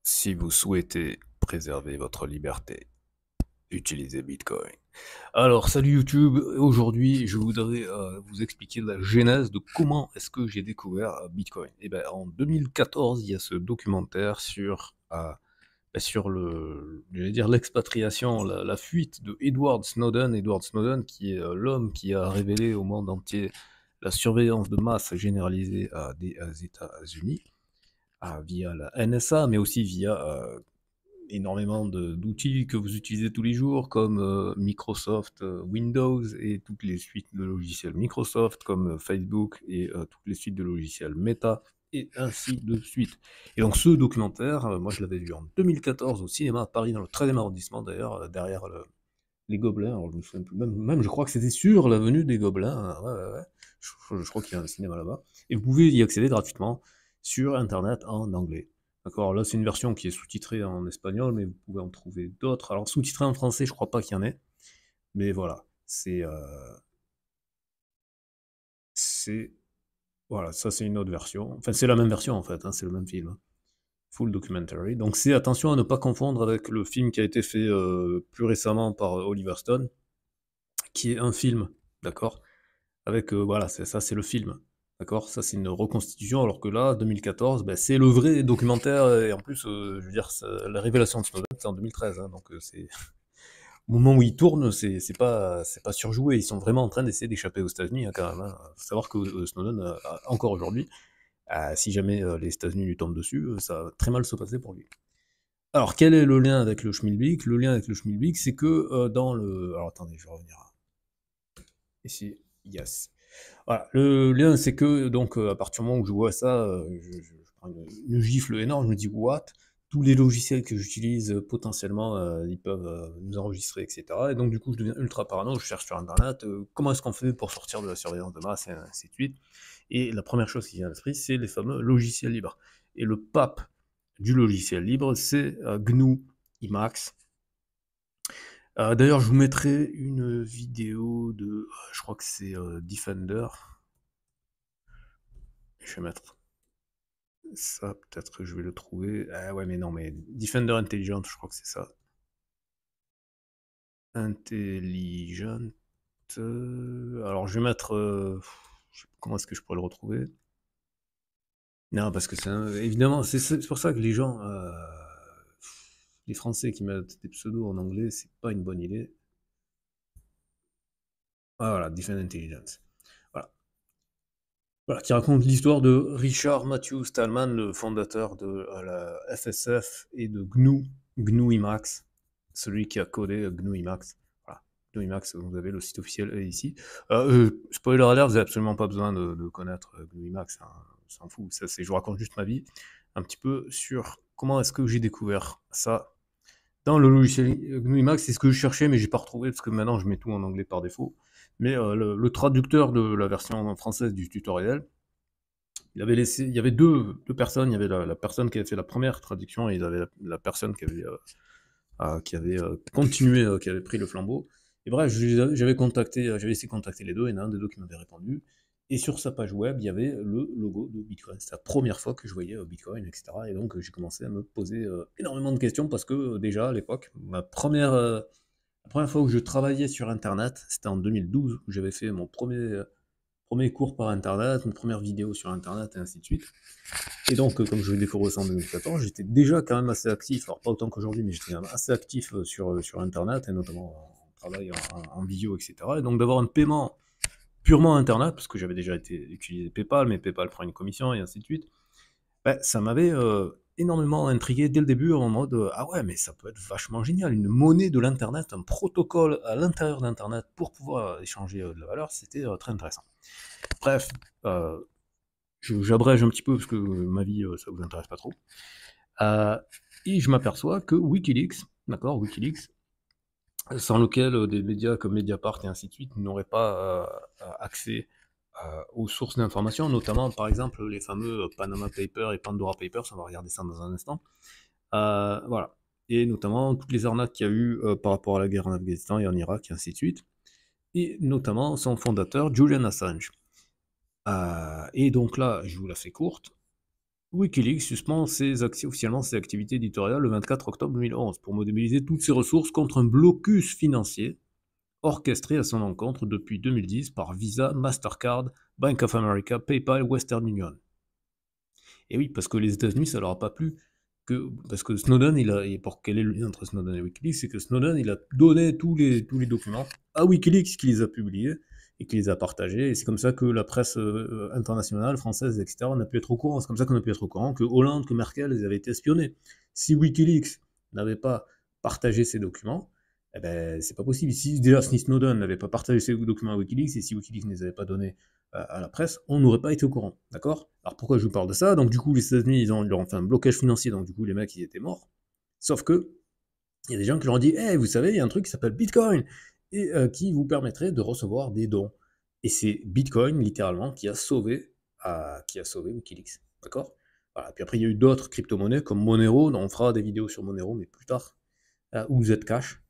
Si vous souhaitez préserver votre liberté, utilisez Bitcoin. Alors, salut YouTube, aujourd'hui je voudrais vous expliquer la genèse de comment est-ce que j'ai découvert Bitcoin. Et ben, en 2014, il y a ce documentaire sur j'allais dire l'expatriation, la fuite de Edward Snowden. Edward Snowden qui est l'homme qui a révélé au monde entier la surveillance de masse généralisée des États-Unis via la NSA, mais aussi via énormément d'outils que vous utilisez tous les jours, comme Microsoft Windows et toutes les suites de logiciels Microsoft, comme Facebook et toutes les suites de logiciels Meta, et ainsi de suite. Et donc ce documentaire, moi je l'avais vu en 2014 au cinéma à Paris, dans le 13e arrondissement d'ailleurs, derrière les Gobelins. Alors je me souviens plus, même je crois que c'était sur l'avenue des Gobelins, hein, ouais, ouais, ouais. Je crois qu'il y a un cinéma là-bas. Et vous pouvez y accéder gratuitement sur Internet en anglais. D'accord, là c'est une version qui est sous-titrée en espagnol, mais vous pouvez en trouver d'autres. Alors sous-titrée en français, je crois pas qu'il y en ait, mais voilà, c'est voilà, ça c'est une autre version. Enfin c'est la même version en fait, hein, c'est le même film, hein. Full documentary. Donc c'est attention à ne pas confondre avec le film qui a été fait plus récemment par Oliver Stone, qui est un film, d'accord. Avec, voilà, ça c'est le film, d'accord. Ça c'est une reconstitution, alors que là, 2014, ben, c'est le vrai documentaire, et en plus, je veux dire, la révélation de Snowden, c'est en 2013, hein, donc c'est au moment où ils tournent, c'est pas surjoué. Ils sont vraiment en train d'essayer d'échapper aux États-Unis, hein, quand même, hein. Faut savoir que Snowden, encore aujourd'hui, si jamais les États-Unis lui tombent dessus, ça va très mal se passer pour lui. Alors, quel est le lien avec le schmilblick? Le lien avec le schmilblick, c'est que dans le. Alors, attendez, je vais revenir ici. Yes. Voilà, le lien, c'est que, donc, à partir du moment où je vois ça, je prends une gifle énorme, je me dis, what? Tous les logiciels que j'utilise, potentiellement, ils peuvent nous enregistrer, etc. Et donc, du coup, je deviens ultra parano, je cherche sur Internet, comment est-ce qu'on fait pour sortir de la surveillance de masse, et ainsi de suite. Et la première chose qui vient à l'esprit, c'est les fameux logiciels libres. Et le pape du logiciel libre, c'est GNU Emacs. D'ailleurs, je vous mettrai une vidéo de, je crois que c'est Defender. Je vais mettre ça, peut-être que je vais le trouver. Ah ouais, mais non, mais Defender Intelligent, je crois que c'est ça. Intelligent. Alors, je vais mettre. Je sais pas comment est-ce que je pourrais le retrouver? Non, parce que évidemment, c'est pour ça que les gens. Les Français qui mettent des pseudos en anglais, c'est pas une bonne idée. Ah, voilà, Defender Intelligence. Voilà. Voilà, qui raconte l'histoire de Richard Matthew Stallman, le fondateur de la FSF et de GNU Emacs, celui qui a codé GNU Emacs. Voilà, GNU Emacs, vous avez le site officiel ici. Spoiler alert, vous n'avez absolument pas besoin de connaître GNU Emacs, hein, on s'en fout. Ça, je vous raconte juste ma vie, un petit peu sur comment est-ce que j'ai découvert ça dans le logiciel GNU Emacs. C'est ce que je cherchais, mais j'ai pas retrouvé parce que maintenant je mets tout en anglais par défaut. Mais le traducteur de la version française du tutoriel, il y avait deux personnes. Il y avait la personne qui avait fait la première traduction, et il y avait la personne qui avait continué, qui avait pris le flambeau. Et bref, j'avais essayé de contacter les deux, et il y en a un des deux qui m'avait répondu. Et sur sa page web, il y avait le logo de Bitcoin. C'était la première fois que je voyais Bitcoin, etc. Et donc j'ai commencé à me poser énormément de questions, parce que déjà à l'époque, la première fois où je travaillais sur Internet, c'était en 2012, où j'avais fait mon premier cours par Internet, une première vidéo sur Internet, et ainsi de suite. Et donc, comme je l'ai découvert ça en 2014, j'étais déjà quand même assez actif, alors pas autant qu'aujourd'hui, mais j'étais quand même assez actif sur Internet, et notamment en travail, en vidéo, etc. Et donc d'avoir un paiement purement Internet, parce que j'avais déjà utilisé PayPal, mais PayPal prend une commission, et ainsi de suite, bah, ça m'avait énormément intrigué dès le début, en mode ah ouais, mais ça peut être vachement génial, une monnaie de l'internet, un protocole à l'intérieur d'internet pour pouvoir échanger de la valeur, c'était très intéressant. Bref, euh, j'abrège un petit peu parce que ma vie ça vous intéresse pas trop. Euh, et je m'aperçois que Wikileaks, d'accord, Wikileaks, sans lequel des médias comme Mediapart et ainsi de suite n'auraient pas accès aux sources d'informations, notamment par exemple les fameux Panama Papers et Pandora Papers, on va regarder ça dans un instant. Voilà. Et notamment toutes les arnaques qu'il y a eu par rapport à la guerre en Afghanistan et en Irak et ainsi de suite. Et notamment son fondateur, Julian Assange. Et donc là, je vous la fais courte. WikiLeaks suspend officiellement ses activités éditoriales le 24 octobre 2011 pour mobiliser toutes ses ressources contre un blocus financier orchestré à son encontre depuis 2010 par Visa, Mastercard, Bank of America, PayPal, Western Union. Et oui, parce que les États-Unis, ça leur a pas plu. Parce que Snowden, et pour quel est le lien entre Snowden et Wikileaks, c'est que Snowden, il a donné tous les documents à Wikileaks qui les a publiés et qui les a partagés. Et c'est comme ça que la presse internationale, française, etc., n'a pu être au courant. C'est comme ça qu'on a pu être au courant que Hollande, que Merkel, ils avaient été espionnés. Si Wikileaks n'avait pas partagé ces documents, eh ben, c'est pas possible. Déjà, si Snowden n'avait pas partagé ces documents à Wikileaks et si Wikileaks ne les avait pas donnés à la presse, on n'aurait pas été au courant, d'accord? Alors pourquoi je vous parle de ça? Donc du coup, les États-Unis, ils leur ont fait un blocage financier, donc du coup, les mecs, ils étaient morts. Sauf que, il y a des gens qui leur ont dit, hey, vous savez, il y a un truc qui s'appelle Bitcoin, et qui vous permettrait de recevoir des dons. Et c'est Bitcoin, littéralement, qui a sauvé Wikileaks, d'accord? Voilà. Puis après, il y a eu d'autres crypto-monnaies, comme Monero, dont on fera des vidéos sur Monero, mais plus tard, ou Zcash,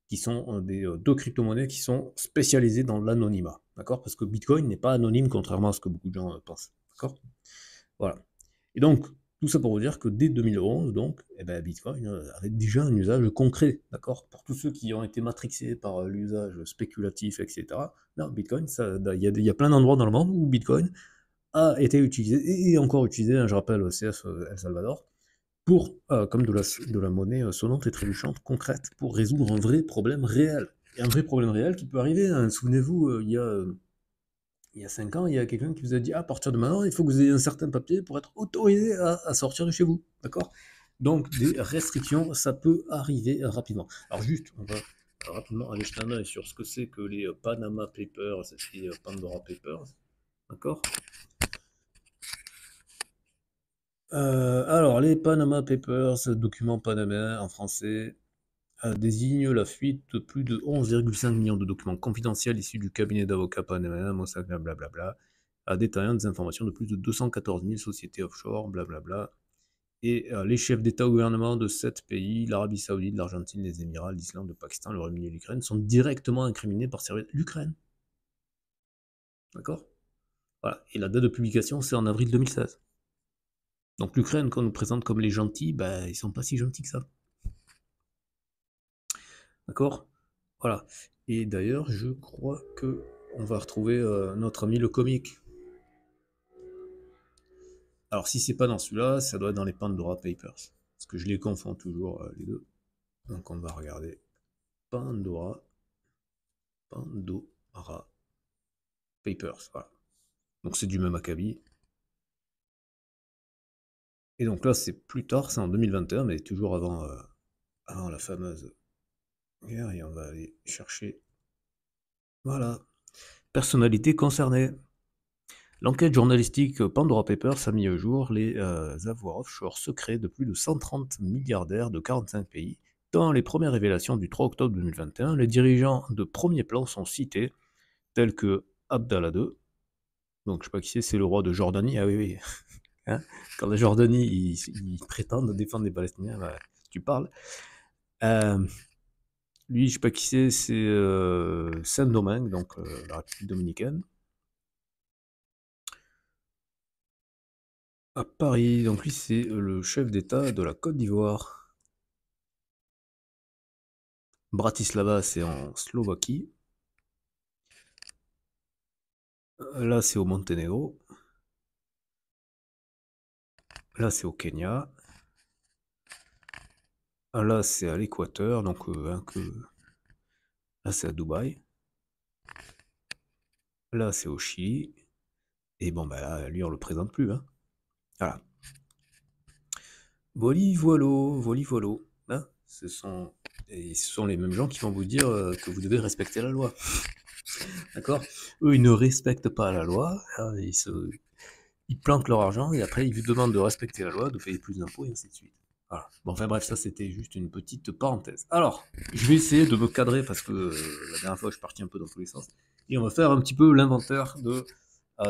qui sont des deux crypto-monnaies qui sont spécialisées dans l'anonymat, d'accord? Parce que Bitcoin n'est pas anonyme, contrairement à ce que beaucoup de gens pensent, d'accord? Voilà. Et donc, tout ça pour vous dire que dès 2011, donc, eh ben, Bitcoin avait déjà un usage concret, d'accord? Pour tous ceux qui ont été matrixés par l'usage spéculatif, etc. Non, Bitcoin, il y a plein d'endroits dans le monde où Bitcoin a été utilisé et est encore utilisé, hein, je rappelle, CF El Salvador, pour, comme de la monnaie sonnante et trébuchante concrète, pour résoudre un vrai problème réel. Et un vrai problème réel qui peut arriver, hein. Souvenez-vous, il y a 5 ans, il y a quelqu'un qui vous a dit, à partir de maintenant, il faut que vous ayez un certain papier pour être autorisé à sortir de chez vous, d'accord? Donc des restrictions, ça peut arriver rapidement. Alors juste, on va rapidement aller jeter un œil sur ce que c'est que les Panama Papers et Pandora Papers, d'accord? Alors, les Panama Papers, documents panaméens en français, désigne la fuite de plus de 11,5 millions de documents confidentiels issus du cabinet d'avocats panaméen, Mossack, blablabla, détaillant des informations de plus de 214 000 sociétés offshore, blablabla. Et les chefs d'État ou gouvernement de 7 pays, l'Arabie Saoudite, l'Argentine, les Émirats, l'Islande, le Pakistan, le Royaume-Uni et l'Ukraine, sont directement incriminés par servir l'Ukraine. D'accord? Voilà. Et la date de publication, c'est en avril 2016. Donc l'Ukraine, qu'on nous présente comme les gentils, bah, ils sont pas si gentils que ça. D'accord? Voilà. Et d'ailleurs, je crois que on va retrouver notre ami le comique. Alors, si c'est pas dans celui-là, ça doit être dans les Pandora Papers. Parce que je les confonds toujours, les deux. Donc, on va regarder Pandora Papers. Voilà. Donc, c'est du même acabit. Et donc là, c'est plus tard, c'est en 2021, mais toujours avant la fameuse guerre. Et on va aller chercher. Voilà. Personnalité concernée. L'enquête journalistique Pandora Papers a mis au jour les avoirs offshore secrets de plus de 130 milliardaires de 45 pays. Dans les premières révélations du 3 octobre 2021, les dirigeants de premier plan sont cités, tels que Abdallah II, donc je sais pas qui c'est le roi de Jordanie, ah oui, oui, hein, quand la Jordanie, ils prétendent défendre les Palestiniens, bah, tu parles. Lui, je sais pas qui c'est Saint-Domingue, donc la République dominicaine. À Paris, donc lui c'est le chef d'État de la Côte d'Ivoire. Bratislava, c'est en Slovaquie. Là, c'est au Monténégro. Là, c'est au Kenya. Là, c'est à l'Équateur, donc là, c'est à Dubaï. Là, c'est au Chili. Et bon, bah là, lui, on le présente plus, hein. Voilà. Voli voilo, voli voilo. Hein, ce sont les mêmes gens qui vont vous dire que vous devez respecter la loi. D'accord? Eux, ils ne respectent pas la loi. Hein, ils planquent leur argent et après, ils vous demandent de respecter la loi, de payer plus d'impôts et ainsi de suite. Voilà. Bon, enfin bref, ça c'était juste une petite parenthèse. Alors, je vais essayer de me cadrer parce que la dernière fois je suis parti un peu dans tous les sens. Et on va faire un petit peu l'inventaire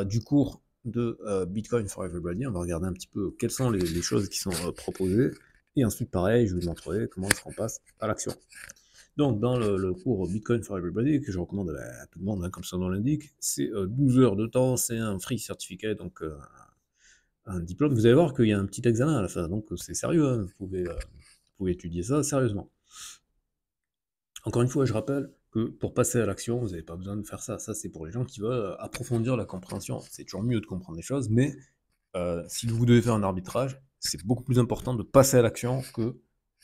du cours de Bitcoin for Everybody. On va regarder un petit peu quelles sont les choses qui sont proposées. Et ensuite, pareil, je vous montrerai comment est-ce qu'on passe à l'action. Donc, dans le cours Bitcoin for Everybody, que je recommande à tout le monde, hein, comme son nom l'indique, c'est 12 heures de temps, c'est un free certificate, donc un diplôme, vous allez voir qu'il y a un petit examen à la fin, donc c'est sérieux, hein, vous pouvez étudier ça sérieusement. Encore une fois, je rappelle que pour passer à l'action, vous n'avez pas besoin de faire ça. Ça, c'est pour les gens qui veulent approfondir la compréhension. C'est toujours mieux de comprendre les choses, mais si vous devez faire un arbitrage, c'est beaucoup plus important de passer à l'action que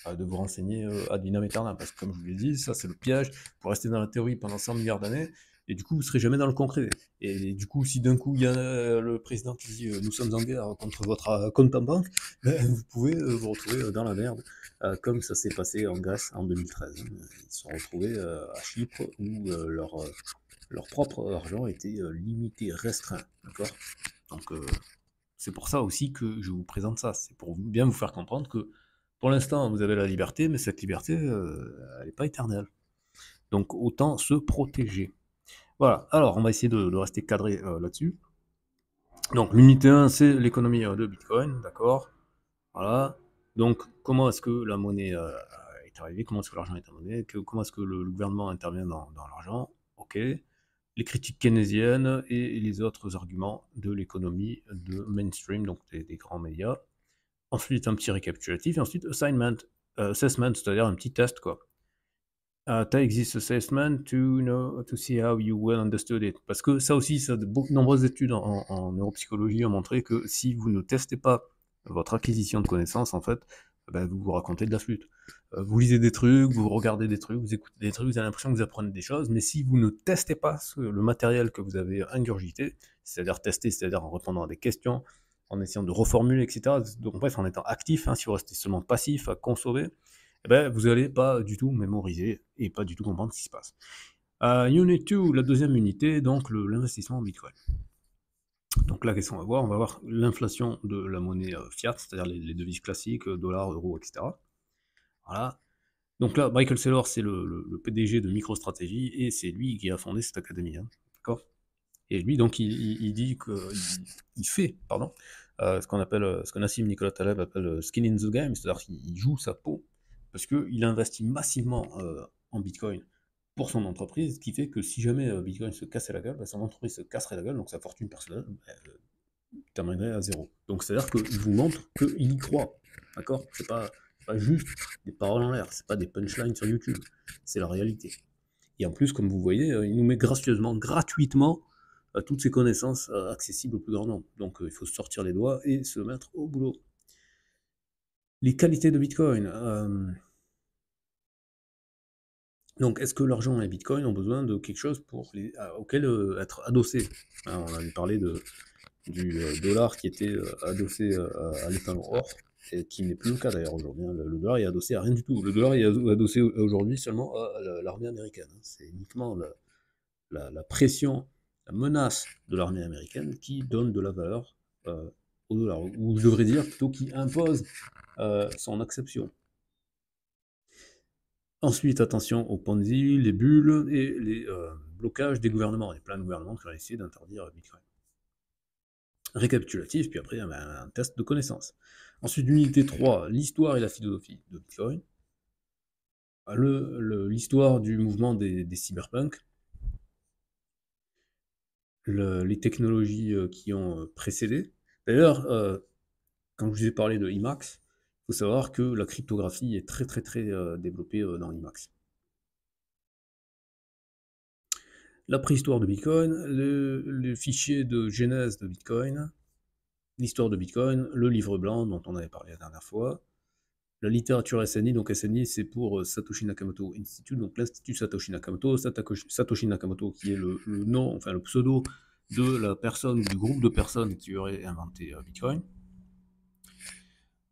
de vous renseigner ad vitam aeternam. Parce que comme je vous l'ai dit, ça c'est le piège, pour rester dans la théorie pendant 100 milliards d'années, et du coup vous ne serez jamais dans le concret. Et du coup, si d'un coup il y a le président qui dit nous sommes en guerre contre votre compte en banque, ben, vous pouvez vous retrouver dans la merde, comme ça s'est passé en Grèce en 2013. Hein. Ils se sont retrouvés à Chypre où leur propre argent était limité, restreint. D'accord. Donc c'est pour ça aussi que je vous présente ça. C'est pour bien vous faire comprendre que pour l'instant, vous avez la liberté, mais cette liberté, elle n'est pas éternelle. Donc autant se protéger. Voilà, alors on va essayer de rester cadré là-dessus. Donc l'unité 1, c'est l'économie de Bitcoin, d'accord. Voilà. Donc comment est-ce que la monnaie est arrivée, comment est-ce que l'argent est en monnaie, comment est-ce que le gouvernement intervient dans l'argent, ok. Les critiques keynésiennes et les autres arguments de l'économie de mainstream, donc des grands médias. Ensuite, un petit récapitulatif, et ensuite assessment, c'est-à-dire un petit test, quoi. Take this assessment to see how you well understood it. Parce que ça aussi, de nombreuses études en neuropsychologie ont montré que si vous ne testez pas votre acquisition de connaissances, en fait, ben, vous vous racontez de la flûte. Vous lisez des trucs, vous regardez des trucs, vous écoutez des trucs, vous avez l'impression que vous apprenez des choses, mais si vous ne testez pas le matériel que vous avez ingurgité, c'est-à-dire tester, c'est-à-dire en répondant à des questions, en essayant de reformuler, etc., donc bref, en étant actif, hein, si vous restez seulement passif à consommer, eh ben, vous n'allez pas du tout mémoriser et pas du tout comprendre ce qui se passe. Unit 2, la deuxième unité, donc l'investissement en Bitcoin. Donc là, qu'est-ce qu'on va voir? On va voir l'inflation de la monnaie fiat, c'est-à-dire les devises classiques, dollars, euros, etc. Voilà. Donc là, Michael Saylor, c'est le PDG de MicroStrategy, et c'est lui qui a fondé cette académie. Hein. D'accord. Et lui, donc, il dit qu'il fait, pardon, ce qu'on appelle, ce que Nassim Nicolas Taleb appelle skin in the game, c'est-à-dire qu'il joue sa peau, parce qu'il investit massivement en Bitcoin pour son entreprise, ce qui fait que si jamais Bitcoin se cassait la gueule, bah, son entreprise se casserait la gueule, donc sa fortune personnelle terminerait à zéro. Donc c'est-à-dire qu'il vous montre qu'il y croit, d'accord. C'est pas juste des paroles en l'air, c'est pas des punchlines sur YouTube, c'est la réalité. Et en plus, comme vous voyez, il nous met gracieusement, gratuitement, toutes ces connaissances accessibles au plus grand nombre. Donc il faut se sortir les doigts et se mettre au boulot. Les qualités de Bitcoin. Donc, est-ce que l'argent et Bitcoin ont besoin de quelque chose auquel être adossé? Hein, on avait parlé du dollar qui était adossé à l'étalon or, et qui n'est plus le cas d'ailleurs aujourd'hui. Hein. Le dollar est adossé à rien du tout. Le dollar est adossé aujourd'hui seulement à l'armée américaine. Hein. C'est uniquement la pression, la menace de l'armée américaine qui donne de la valeur au dollar, ou je devrais dire plutôt qui impose son acception. Ensuite, attention aux Ponzi, les bulles et les blocages des gouvernements. Il y a plein de gouvernements qui ont essayé d'interdire Bitcoin. Récapitulatif, puis après un test de connaissance. Ensuite, l'unité 3, l'histoire et la philosophie de Bitcoin. L'histoire du mouvement des cyberpunks. Les technologies qui ont précédé. D'ailleurs, quand je vous ai parlé de IMAX, il faut savoir que la cryptographie est très développée dans IMAX. La préhistoire de Bitcoin, le fichier de genèse de Bitcoin, l'histoire de Bitcoin, le livre blanc dont on avait parlé la dernière fois, la littérature SNI, donc SNI c'est pour Satoshi Nakamoto Institute, donc l'Institut Satoshi Nakamoto, Satoshi Nakamoto qui est le nom, enfin le pseudo de la personne, du groupe de personnes qui aurait inventé Bitcoin.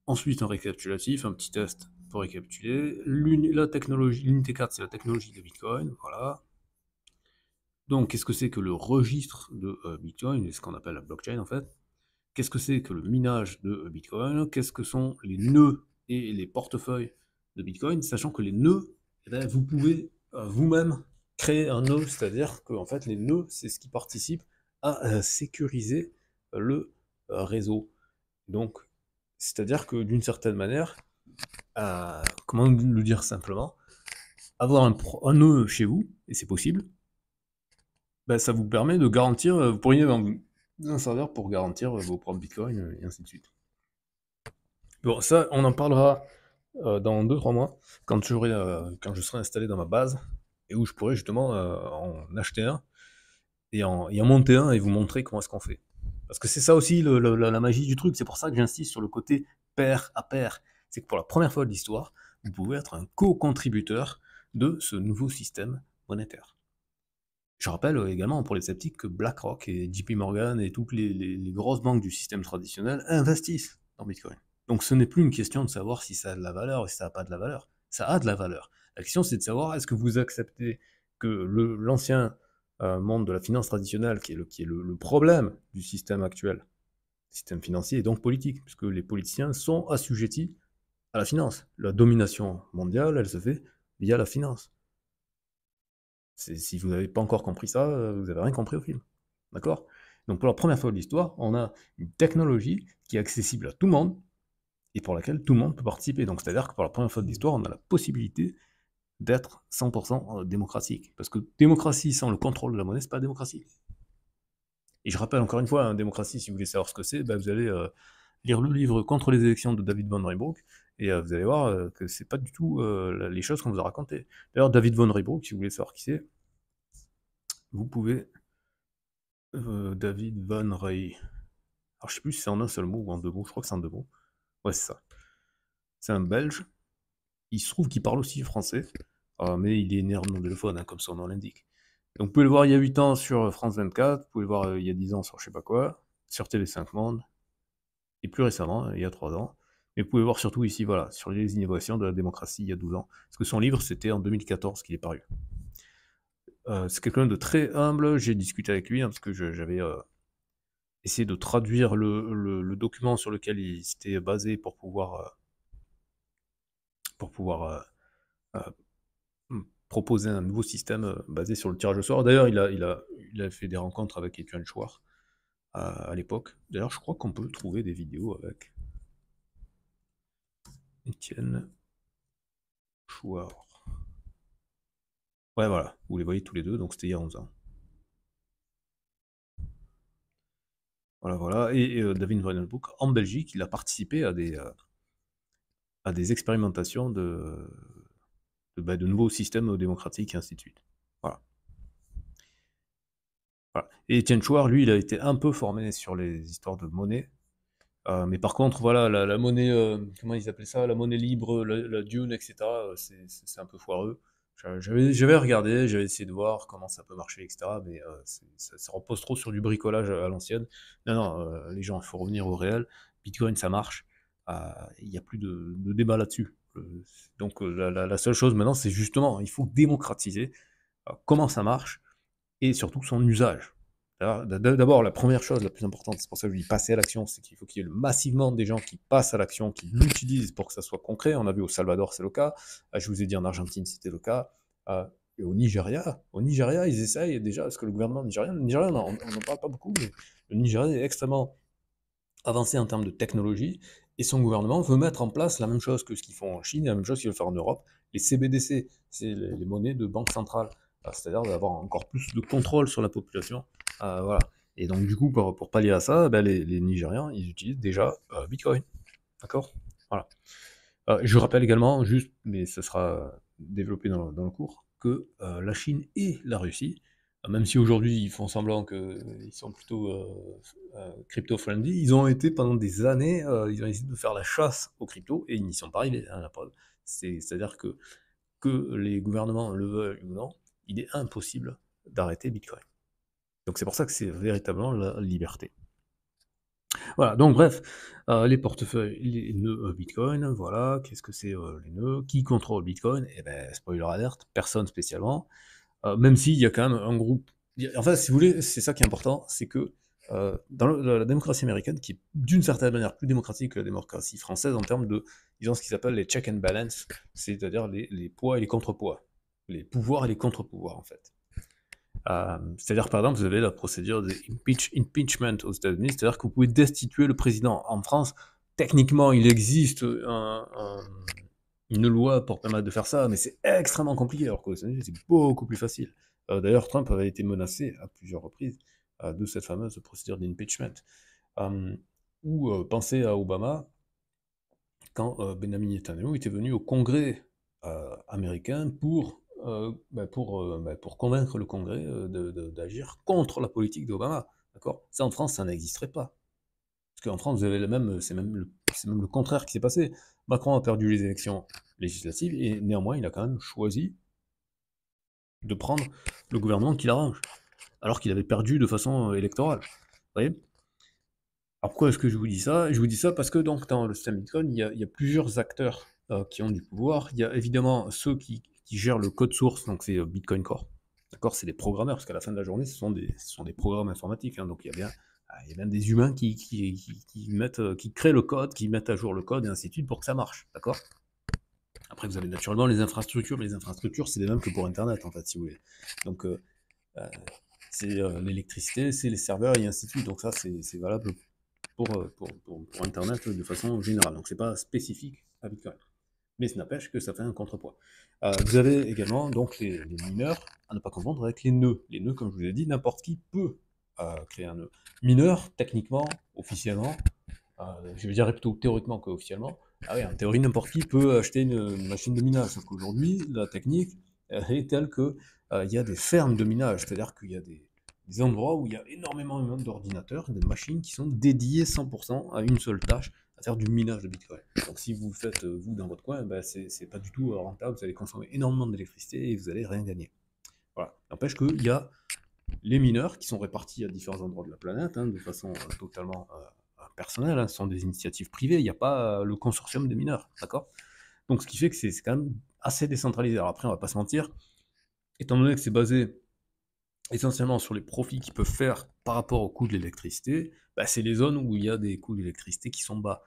Ensuite un récapitulatif, un petit test pour récapituler, la technologie, l'unité 4 c'est la technologie de Bitcoin, voilà. Donc, qu'est-ce que c'est que le registre de Bitcoin, ce qu'on appelle la blockchain en fait? Qu'est-ce que c'est que le minage de Bitcoin? Qu'est-ce que sont les nœuds et les portefeuilles de Bitcoin? Sachant que les nœuds, eh bien, vous pouvez vous-même créer un nœud, c'est-à-dire que en fait, les nœuds, c'est ce qui participe à sécuriser le réseau. Donc, c'est-à-dire que d'une certaine manière, comment le dire simplement, avoir un nœud chez vous, et c'est possible, ben, ça vous permet de garantir, vous pourriez un serveur pour garantir vos propres bitcoins, et ainsi de suite. Bon, ça, on en parlera dans 2-3 mois, quand je serai installé dans ma base, et où je pourrai justement en acheter un, et en monter un, et vous montrer comment est-ce qu'on fait. Parce que c'est ça aussi la magie du truc, c'est pour ça que j'insiste sur le côté pair à pair. C'est que pour la première fois de l'histoire, vous pouvez être un co-contributeur de ce nouveau système monétaire. Je rappelle également pour les sceptiques que BlackRock et JP Morgan et toutes les grosses banques du système traditionnel investissent dans Bitcoin. Donc ce n'est plus une question de savoir si ça a de la valeur ou si ça n'a pas de la valeur. Ça a de la valeur. La question c'est de savoir est-ce que vous acceptez que l'ancien monde de la finance traditionnelle, qui est le problème du système actuel, système financier et donc politique, puisque les politiciens sont assujettis à la finance. La domination mondiale, elle se fait via la finance. Si vous n'avez pas encore compris ça, vous n'avez rien compris au film. D'accord? Donc pour la première fois de l'histoire, on a une technologie qui est accessible à tout le monde et pour laquelle tout le monde peut participer. Donc c'est-à-dire que pour la première fois de l'histoire, on a la possibilité d'être 100% démocratique. Parce que démocratie sans le contrôle de la monnaie, c'est pas démocratie. Et je rappelle encore une fois, démocratie, si vous voulez savoir ce que c'est, vous allez lire le livre Contre les élections de David Von Reybrouck, et vous allez voir que c'est pas du tout les choses qu'on vous a racontées. D'ailleurs, David Von Reybrouck, si vous voulez savoir qui c'est, vous pouvez David Van Rey. Alors je sais plus si c'est en un seul mot ou en deux mots, je crois que c'est en deux mots. Ouais, c'est ça. C'est un Belge. Il se trouve qu'il parle aussi français, mais il est néerlandophone, comme son nom l'indique. Donc vous pouvez le voir il y a 8 ans sur France 24, vous pouvez le voir il y a 10 ans sur je sais pas quoi, sur TV5 Monde, et plus récemment, il y a 3 ans. Mais vous pouvez le voir surtout ici, voilà, sur les innovations de la démocratie il y a 12 ans. Parce que son livre, c'était en 2014 qu'il est paru. C'est quelqu'un de très humble, j'ai discuté avec lui, parce que j'avais essayer de traduire le document sur lequel il s'était basé pour pouvoir proposer un nouveau système basé sur le tirage au sort. D'ailleurs, il a fait des rencontres avec Etienne Chouard à l'époque. D'ailleurs, je crois qu'on peut trouver des vidéos avec Etienne Chouard. Ouais, voilà, vous les voyez tous les deux, donc c'était il y a 11 ans. Voilà, voilà. Et David Van Reybrouck, en Belgique, il a participé à des expérimentations de nouveaux systèmes démocratiques et ainsi de suite. Voilà. Voilà. Et Étienne Chouard, lui, il a été un peu formé sur les histoires de monnaie. Mais par contre, voilà, la monnaie, comment ils appellent ça? La monnaie libre, la Dune, etc., c'est un peu foireux. J'avais regardé, j'avais essayé de voir comment ça peut marcher, etc., mais ça repose trop sur du bricolage à l'ancienne. Non, non, les gens, il faut revenir au réel. Bitcoin, ça marche. Il n'y a plus de débat là-dessus. Donc la seule chose maintenant, c'est justement, il faut démocratiser comment ça marche et surtout son usage. D'abord, la première chose la plus importante, c'est pour ça que je dis passer à l'action, c'est qu'il faut qu'il y ait massivement des gens qui passent à l'action, qui l'utilisent pour que ça soit concret. On a vu au Salvador, c'est le cas. Je vous ai dit en Argentine, c'était le cas. Et au Nigeria, ils essayent déjà, parce que le gouvernement nigérien, on n'en parle pas beaucoup, mais le Nigeria est extrêmement avancé en termes de technologie, et son gouvernement veut mettre en place la même chose que ce qu'ils font en Chine, et la même chose qu'ils veulent faire en Europe, les CBDC, c'est les monnaies de banque centrale, c'est-à-dire d'avoir encore plus de contrôle sur la population. Voilà. Et donc du coup, pour pallier à ça, les Nigérians, ils utilisent déjà Bitcoin. D'accord. Voilà. Je rappelle également, juste, mais ce sera développé dans le cours, que la Chine et la Russie, même si aujourd'hui ils font semblant qu'ils sont plutôt crypto-friendly, ils ont été pendant des années, ils ont essayé de faire la chasse aux cryptos et ils n'y sont pas arrivés, hein, la preuve. C'est-à-dire que les gouvernements le veuillent ou non, il est impossible d'arrêter Bitcoin. Donc c'est pour ça que c'est véritablement la liberté. Voilà, donc bref, les portefeuilles, les nœuds Bitcoin, voilà. Qu'est-ce que c'est les nœuds? Qui contrôle Bitcoin? Eh ben, spoiler alert, personne spécialement. Même s'il y a quand même un groupe. Enfin, si vous voulez, c'est ça qui est important, c'est que dans la démocratie américaine, qui est d'une certaine manière plus démocratique que la démocratie française en termes de, disons, ce qu'ils appellent les check and balance, c'est-à-dire les poids et les contrepoids, les pouvoirs et les contre-pouvoirs en fait. C'est-à-dire, par exemple, vous avez la procédure de impeachment aux États-Unis, c'est-à-dire que vous pouvez destituer le président. En France, techniquement, il existe une loi pour permettre de faire ça, mais c'est extrêmement compliqué, alors qu'aux États-Unis, c'est beaucoup plus facile. D'ailleurs, Trump avait été menacé à plusieurs reprises de cette fameuse procédure d'impeachment. Ou pensez à Obama, quand Benjamin Netanyahu était venu au Congrès américain pour convaincre le Congrès d'agir contre la politique d'Obama. D'accord? Ça, en France, ça n'existerait pas. Parce qu'en France, vous avez c'est même le contraire qui s'est passé. Macron a perdu les élections législatives et néanmoins, il a quand même choisi de prendre le gouvernement qui l'arrange, alors qu'il avait perdu de façon électorale. Vous voyez? Alors pourquoi est-ce que je vous dis ça? Je vous dis ça parce que donc dans le système Bitcoin, il y a plusieurs acteurs qui ont du pouvoir. Il y a évidemment ceux qui gèrent le code source, donc c'est Bitcoin Core. D'accord? C'est des programmeurs, parce qu'à la fin de la journée, ce sont des programmes informatiques, hein, donc il y a bien des humains qui créent le code, qui mettent à jour le code, et ainsi de suite, pour que ça marche. D'accord? Après, vous avez naturellement les infrastructures, mais les infrastructures, c'est les mêmes que pour Internet, en fait, si vous voulez. Donc, c'est l'électricité, c'est les serveurs, et ainsi de suite. Donc ça, c'est valable pour Internet de façon générale. Donc c'est pas spécifique à Bitcoin. Mais ça n'empêche que ça fait un contrepoids. Vous avez également donc les mineurs, à ne pas confondre avec les nœuds. Les nœuds, comme je vous ai dit, n'importe qui peut créer un nœud. Mineur, techniquement, officiellement, je vais dire plutôt théoriquement qu'officiellement, ah oui, en théorie, n'importe qui peut acheter une machine de minage. Sauf qu'aujourd'hui, la technique est telle que il y a des fermes de minage, c'est-à-dire qu'il y a des endroits où il y a énormément d'ordinateurs, des machines qui sont dédiées 100% à une seule tâche, à faire du minage de Bitcoin. Donc si vous le faites, vous, dans votre coin, ben, c'est pas du tout rentable, vous allez consommer énormément d'électricité et vous allez rien gagner. Voilà. N'empêche qu'il y a les mineurs qui sont répartis à différents endroits de la planète, hein, de façon totalement personnelle, hein, ce sont des initiatives privées, il n'y a pas le consortium des mineurs, d'accord? Donc ce qui fait que c'est quand même assez décentralisé. Alors après, on va pas se mentir, étant donné que c'est basé essentiellement sur les profits qu'ils peuvent faire par rapport au coût de l'électricité, bah, c'est les zones où il y a des coûts d'électricité qui sont bas.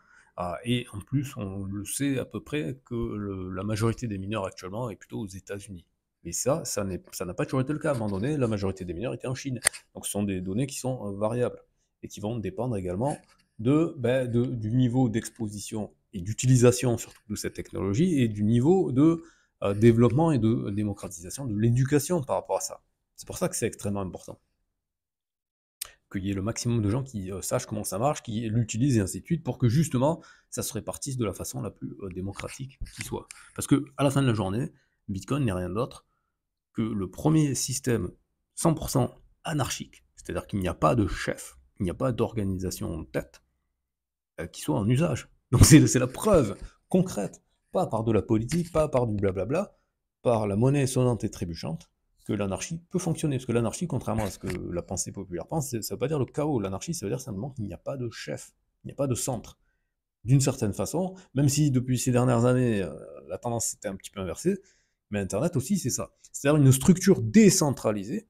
Et en plus, on le sait à peu près que la majorité des mineurs actuellement est plutôt aux États-Unis. Mais ça n'a pas toujours été le cas. À un moment donné, la majorité des mineurs étaient en Chine. Donc ce sont des données qui sont variables et qui vont dépendre également du niveau d'exposition et d'utilisation surtout de cette technologie et du niveau de développement et de démocratisation de l'éducation par rapport à ça. C'est pour ça que c'est extrêmement important. Qu'il y ait le maximum de gens qui sachent comment ça marche, qui l'utilisent et ainsi de suite, pour que justement ça se répartisse de la façon la plus démocratique qui soit. Parce que à la fin de la journée, Bitcoin n'est rien d'autre que le premier système 100% anarchique, c'est-à-dire qu'il n'y a pas de chef, il n'y a pas d'organisation en tête qui soit en usage. Donc c'est la preuve concrète, pas par de la politique, pas par du blablabla, par la monnaie sonnante et trébuchante, que l'anarchie peut fonctionner. Parce que l'anarchie, contrairement à ce que la pensée populaire pense, ça ne veut pas dire le chaos. L'anarchie, ça veut dire simplement qu'il n'y a pas de chef, il n'y a pas de centre. D'une certaine façon, même si depuis ces dernières années, la tendance s'était un petit peu inversée, mais Internet aussi, c'est ça. C'est-à-dire une structure décentralisée,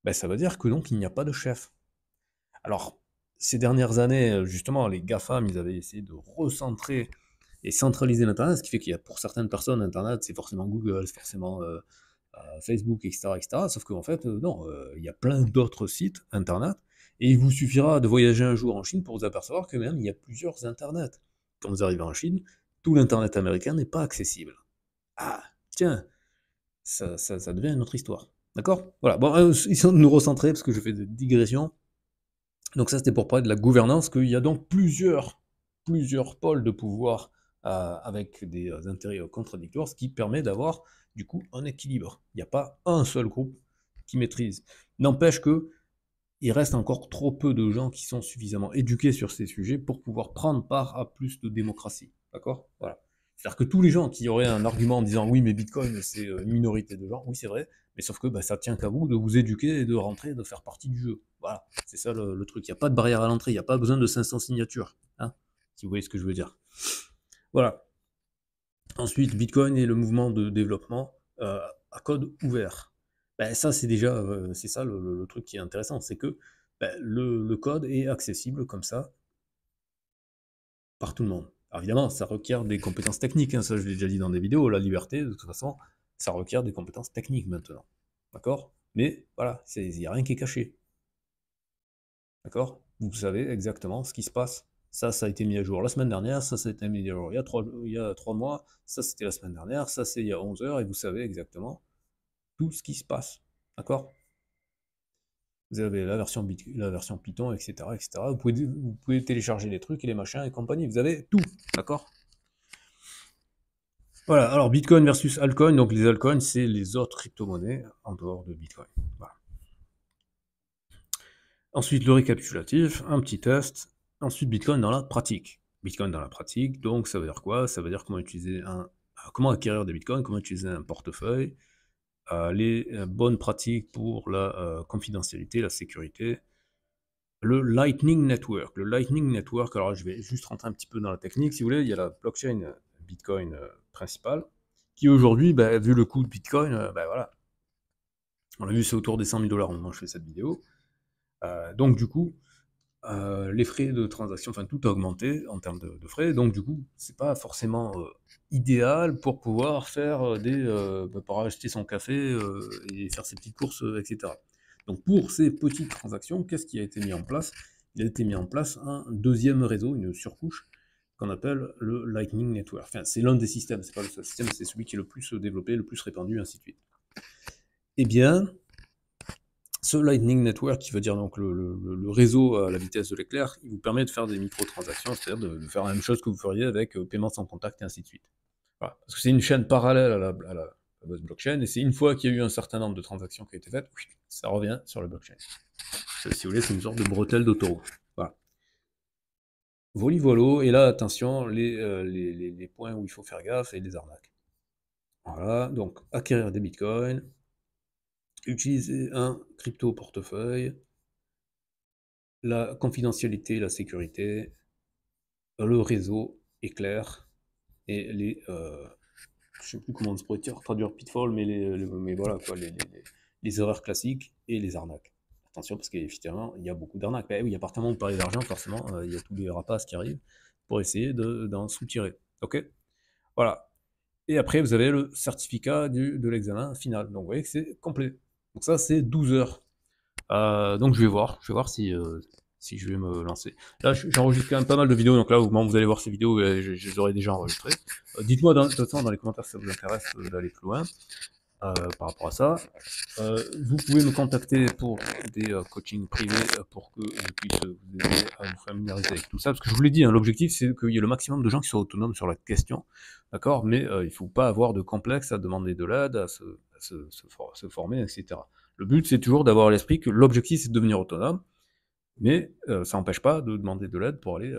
ben, ça veut dire que donc il n'y a pas de chef. Alors, ces dernières années, justement, les GAFAM, ils avaient essayé de recentrer et centraliser l'Internet, ce qui fait qu'il y a pour certaines personnes, Internet, c'est forcément Google, c'est forcément Facebook, etc., etc. Sauf qu'en fait, non, il y a plein d'autres sites Internet, et il vous suffira de voyager un jour en Chine pour vous apercevoir que même il y a plusieurs Internets. Quand vous arrivez en Chine, tout l'Internet américain n'est pas accessible. Ah, tiens, ça devient une autre histoire. D'accord? Voilà, bon, ils sont de nous recentrer, parce que je fais des digressions. Donc ça, c'était pour parler de la gouvernance, qu'il y a donc plusieurs pôles de pouvoir avec des intérêts contradictoires, ce qui permet d'avoir du coup un équilibre. Il n'y a pas un seul groupe qui maîtrise. N'empêche que il reste encore trop peu de gens qui sont suffisamment éduqués sur ces sujets pour pouvoir prendre part à plus de démocratie. D'accord? Voilà. C'est-à-dire que tous les gens qui auraient un argument en disant oui, mais Bitcoin, c'est une minorité de gens, oui, c'est vrai, mais sauf que bah, ça tient qu'à vous de vous éduquer et de rentrer, de faire partie du jeu. Voilà, c'est ça le truc. Il n'y a pas de barrière à l'entrée, il n'y a pas besoin de 500 signatures. Hein, si vous voyez ce que je veux dire. Voilà. Ensuite, Bitcoin et le mouvement de développement à code ouvert. Ben, ça, c'est déjà c'est ça le truc qui est intéressant, c'est que ben, le code est accessible comme ça par tout le monde. Alors évidemment, ça requiert des compétences techniques, hein, ça je l'ai déjà dit dans des vidéos, la liberté, de toute façon, ça requiert des compétences techniques maintenant. D'accord? Mais voilà, il n'y a rien qui est caché. D'accord? Vous savez exactement ce qui se passe. Ça a été mis à jour la semaine dernière, ça a été mis à jour il y a 3 mois, ça c'était la semaine dernière, ça c'est il y a 11 heures, et vous savez exactement tout ce qui se passe. D'accord? Vous avez la version Python, etc., etc. Vous pouvez télécharger les trucs et les machins et compagnie. Vous avez tout, d'accord? Voilà, alors Bitcoin versus altcoin. Donc les altcoins, c'est les autres crypto-monnaies en dehors de Bitcoin. Voilà. Ensuite, le récapitulatif, un petit test. Ensuite, Bitcoin dans la pratique. Bitcoin dans la pratique, donc ça veut dire quoi? Ça veut dire comment acquérir des Bitcoins, comment utiliser un portefeuille, les bonnes pratiques pour la confidentialité, la sécurité. Le Lightning Network. Le Lightning Network, alors je vais juste rentrer un petit peu dans la technique, si vous voulez, il y a la blockchain Bitcoin principale, qui aujourd'hui, vu le coût de Bitcoin, voilà, on l'a vu, c'est autour des 100 000 $ au moment où je fais cette vidéo. Donc du coup, les frais de transaction, enfin tout a augmenté en termes de frais, donc du coup, c'est pas forcément idéal pour pouvoir faire pour acheter son café et faire ses petites courses, etc. Donc pour ces petites transactions, qu'est-ce qui a été mis en place? Il a été mis en place un deuxième réseau, une surcouche, qu'on appelle le Lightning Network. Enfin, c'est l'un des systèmes, c'est pas le seul système, c'est celui qui est le plus développé, le plus répandu, ainsi de suite. Eh bien, ce Lightning Network, qui veut dire donc le réseau à la vitesse de l'éclair, il vous permet de faire des microtransactions, c'est-à-dire de faire la même chose que vous feriez avec paiement sans contact et ainsi de suite. Voilà. Parce que c'est une chaîne parallèle à la fameuse blockchain, et c'est une fois qu'il y a eu un certain nombre de transactions qui ont été faites, ça revient sur la blockchain. Si vous voulez, c'est une sorte de bretelle d'autoroute. Voilà. Voli-volo, et là, attention, les points où il faut faire gaffe et les arnaques. Voilà, donc acquérir des bitcoins, utiliser un crypto portefeuille, la confidentialité, la sécurité, le réseau est clair, et je sais plus comment on pourrait traduire pitfall, mais voilà quoi, les erreurs classiques et les arnaques. Attention, parce qu'effectivement, il y a beaucoup d'arnaques. Ben oui, à partir du moment où vous parlez d'argent, forcément, il y a tous les rapaces qui arrivent pour essayer d'en soutirer. Ok? Voilà. Et après, vous avez le certificat de l'examen final. Donc vous voyez que c'est complet. Donc ça, c'est 12 heures. Donc je vais voir si je vais me lancer. Là, j'enregistre quand même pas mal de vidéos, donc là, au moment où vous allez voir ces vidéos, je les aurai déjà enregistrées. Dites-moi de toute façon dans les commentaires si ça vous intéresse d'aller plus loin par rapport à ça. Vous pouvez me contacter pour des coachings privés pour que je puisse vous aider à vous familiariser avec tout ça. Parce que je vous l'ai dit, hein, l'objectif c'est qu'il y ait le maximum de gens qui soient autonomes sur la question, d'accord? Mais il ne faut pas avoir de complexe à demander de l'aide, à se former, etc. Le but c'est toujours d'avoir à l'esprit que l'objectif c'est de devenir autonome, mais ça n'empêche pas de demander de l'aide pour aller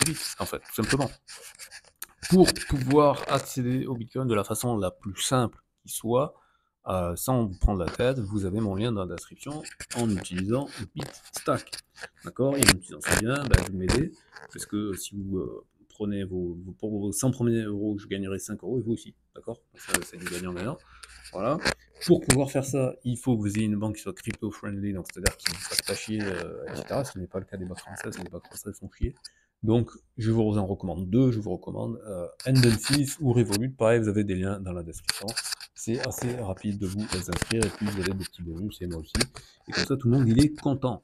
plus vite, en fait, tout simplement. Pour pouvoir accéder au Bitcoin de la façon la plus simple qui soit, sans vous prendre la tête, vous avez mon lien dans la description en utilisant BitStack. D'accord? Et en utilisant ce lien, vous m'aidez, parce que si vous prenez pour vos 100 premiers euros, je gagnerai 5 euros et vous aussi. D'accord? C'est du gagnant-gagnant. Voilà. Pour pouvoir faire ça, il faut que vous ayez une banque qui soit crypto-friendly, donc c'est-à-dire qui ne vous fasse pas chier, etc. Ce n'est pas le cas des banques françaises, les banques françaises font chier. Donc, je vous en recommande deux. Je vous recommande N26 ou Revolut. Pareil, vous avez des liens dans la description. C'est assez rapide de vous inscrire et puis vous avez des petits bonus et moi aussi. Et comme ça, tout le monde il est content.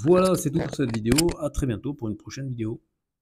Voilà, c'est tout pour cette vidéo. À très bientôt pour une prochaine vidéo.